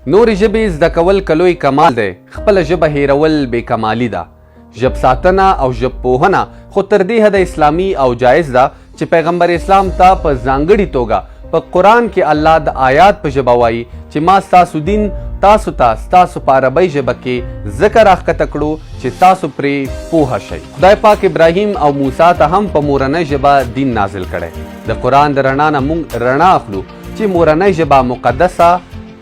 نورې ژبې زده کول کلوی کمال دی، خپله ژبه هیرول بې کمالي ده. ژب ساتنه او ژب پوهنه خو تر دې حده اسلامي او جایز ده چې پیغمبر اسلام ته په ځانګړې توګه په قرآن کې الله د آیات په ژبه وایي چې ما ستاسو دین تاسو ته ستاسو په عربۍ ژبه کې ځکه راښکته کړو چې تاسو پرې پوهه شئ. خدای پاک ابراهیم او موسی ته هم په مورنۍ ژبه دین نازل کړی. د قرآن د رڼا نه موږ رڼا اخلو چې مورنۍ ژبه مقدسه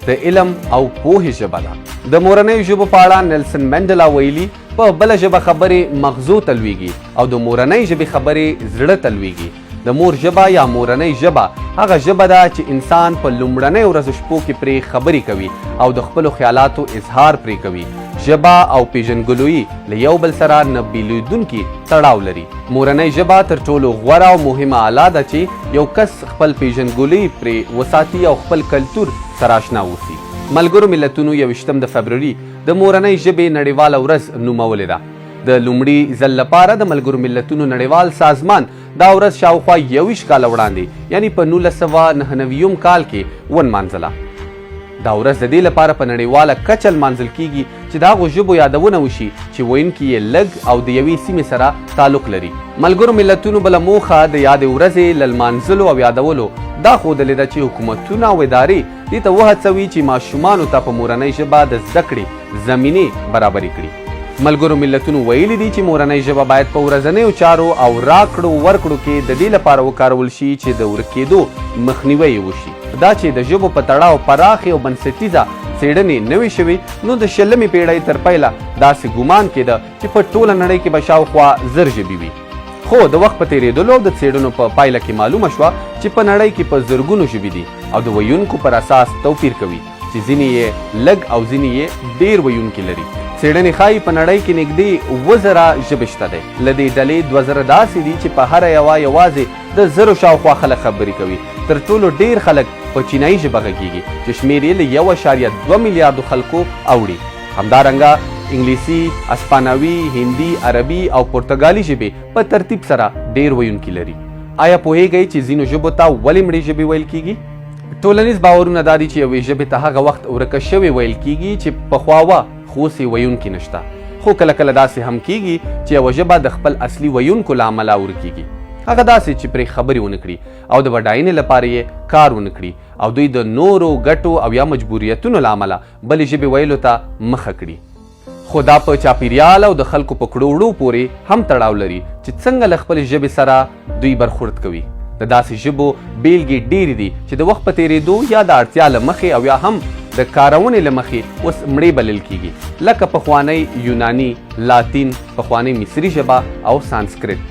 د علم او پوهې ژبه ده. د مورنۍ ژبو په اړه نیلسن منډلا ویلي په بله ژبه خبرې مغزو ته لویږي او د مورنۍ ژبې خبرې زړه ته لویږي. د مور ژبه یا مورنۍ ژبه هغه ژبه ده چې انسان په لومړنۍ ورځو شپو کې پرې خبرې کوي او د خپلو خیالاتو اظهار پرې کوي. ژبه او پیژنګلوي له یو بل سره نه بیلېدونکي تړاو لري. مورنۍ ژبه تر ټولو غوره او مهمه آله ده چې یو کس خپل پیژنګلوي پرې وساتي او خپل کلتور سره آشنا اوسي. ملګرو ملتونو 21 د فبروري د مورنۍ ژبې نړیواله ورځ نومولې ده. د لومړي ځل لپاره د ملګرو ملتونو نړیوال سازمان دا ورځ شاوخوا 21 کاله وړاندې یعنی په 1999 کال کې ونمانځله. دا ورځ د دې لپاره په نړیواله کچه لمانځل کیږي چې د هغو ژبو یادونه وشي چې ویونکي یې لږ او د یوې سیمې سره تعلق لري. ملګرو ملتونو بله موخه د یادې ورځې له لمانځلو او یادولو دا ښودلې ده چې حکومتونه او ادارې دې ته وهڅوي چې ماشومانو ته په مورنۍ ژبه د زده کړې زمینې برابرې کړي. ملګرو ملتونو ویلي دي چې مورنۍ ژبه باید په ورځنیو چارو او راکړو ورکړو کې د دې لپاره وکارول شي چې د ورکېدو مخنیوی وشي. دا چې د ژبو په تړاو پراخې او بنسټیزه څېړنې نوې شوې نو د 20مې پیړۍ تر پیله داسې ګمان کېده چې په ټوله نړۍ کې به شاوخوا 1000 ژبې وي. خو د وخت په تېرېدلو او د څېړنو په پایله کې معلومه شوه چې په نړۍ کې په زرګونو ژبې دي او د ویونکو پر اساس توپیر کوي چې ځینې یې لږ او ځینې یې ډېر ویونکي لري. څېړنې ښایي په نړۍ کې نږدې 2000 ژبې شته دی. له دې ډلې 2000 داسې دي چې په هره یوه یوازې د 1000 شاوخوا خلک خبرې کوي. تر ټولو ډېر خلک په چینایي ژبه غږیږي چې شمېر یې له 1.2 میلیارډو خلکو اوړي. همدارنګه انګلیسي، اسپانوي، هندي، عربي او پرتګالي ژبې په ترتیب سره ډېر ویونکي لري. آیا پوهیږئ چې ځینو ژبو ته ولې مړې ژبې ویل کیږي؟ ټولنیز باورونه دا دي چې یوې ژبې ته هغه وخت ورکه شوې ویل کیږي چې پخوا وه خو اوس یې ویونکي نشته. خو کله کله داسې هم کیږي چې یوه ژبه د خپل اصلي ویونکو له امله ورکیږي. هغه داسې چې پرې خبرې ونه کړي او د بډاینې لپاره یې کار ونه کړي او دوی د نورو ګټو او یا مجبوریتونو له امله بلې ژبې ویلو ته مخه کړي. خو دا په چاپیریال او د خلکو په کړو وړو پورې هم تړاو لري چې څنګه له خپلې ژبې سره دوی برخورد کوي. د داسې ژبو بیلګې ډېرې دي چې د وخت په تېرېدو یا د اړتیا له مخې او یا هم د کارونې له مخې اوس مړې بلل کیږي، لکه پخوانی یوناني، لاتین، پخوانی مصري ژبه او سانسکریت.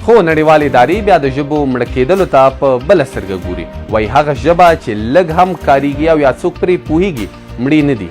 خو نړیوالې ادارې بیا د ژبو مړه کېدلو ته په بله سترګه ګوري. وایي هغه ژبه چې لږ هم کاریږي او یا څوک پرې پوهیږي مړې نه دي.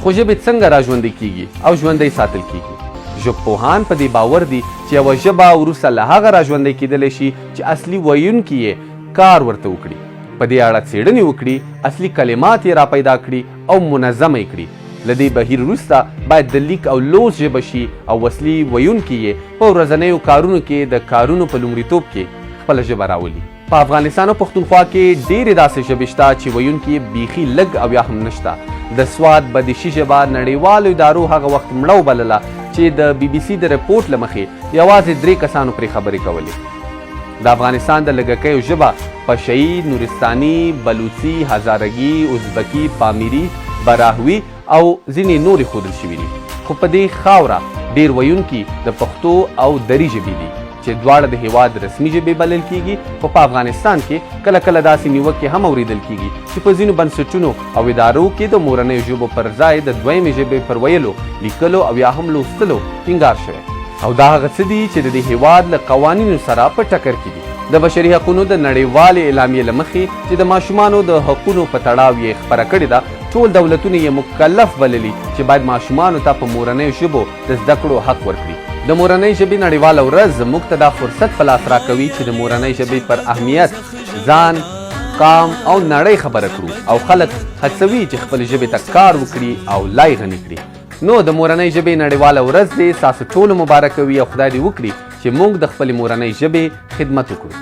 خو ژبې څنګه را ژوندۍ کیږي او ژوندۍ ساتل کیږي؟ ژبپوهان په دې باور دي چې یوه ژبه وروسته له هغه را ژوندۍ کیدلی شي چې اصلي ویونکي یې کار ورته وکړي، په دې اړه څېړنې وکړي، اصلي کلمات یې را پیدا کړي او منظمه یې کړي. له دې بهیر وروسته باید د لیک او لوست ژبه شي او اصلي ویونکي یې په ورځنیو کارونو کې د کارونو په لومړیتوب کې خپله ژبه راولي. په افغانستان او پښتونخوا کې ډېرې داسې ژبې شته چې ویونکي یې بیخي لږ او یا هم نشته. د سوات بدیشي ژبه نړیوالو ادارو هغه وخت مړه وبلله چې د BBC د رپورټ له مخې یوازې 3 کسانو پرې خبرې کولې. د افغانستان د لږکیو ژبه پشهیي، نورستاني، بلوڅي، هزارګي، ازبکي، پامیري، براهوي او ځینې نورې ښودل شوي دي. خو په دې خاوره ډېر ویونکي د پښتو او دري ژبې دي چې دواړه د هیواد رسمي ژبې بلل کیږي. خو په افغانستان کې کله کله داسې نیوکې هم اورېدل کیږي چې په ځینو بنسټونو او ادارو کې د مورنیو ژبو پر ځای د دویمې ژبې پر ویلو، لیکلو او یا هم لوستلو ټینګار شوی. او دا هغه څه دي چې د دې هیواد له قوانینو سره په ټکر کې دي. د بشري حقونو د نړیوالې اعلامیې له مخې چې د ماشومانو د حقونو په تړاو یې خپره کړې ده، ټول دولتونه یې مکلف بللي چې باید ماشومانو ته په مورنیو ژبو د زده کړو حق ورکړي. د مورنۍ ژبې نړیواله ورځ موږ ته دا فرصت په لاس راکوي چې د مورنۍ ژبې پر اهمیت ځان، قام او نړۍ خبره کړو او خلک هڅوي چې خپلې ژبې ته کار وکړي او لا یې غني کړي. نو د مورنۍ ژبې نړیواله ورځ دې ستاسو ټولو مبارکه وي او خدای دې وکړي چې موږ د خپلې مورنۍ ژبې خدمت وکړو.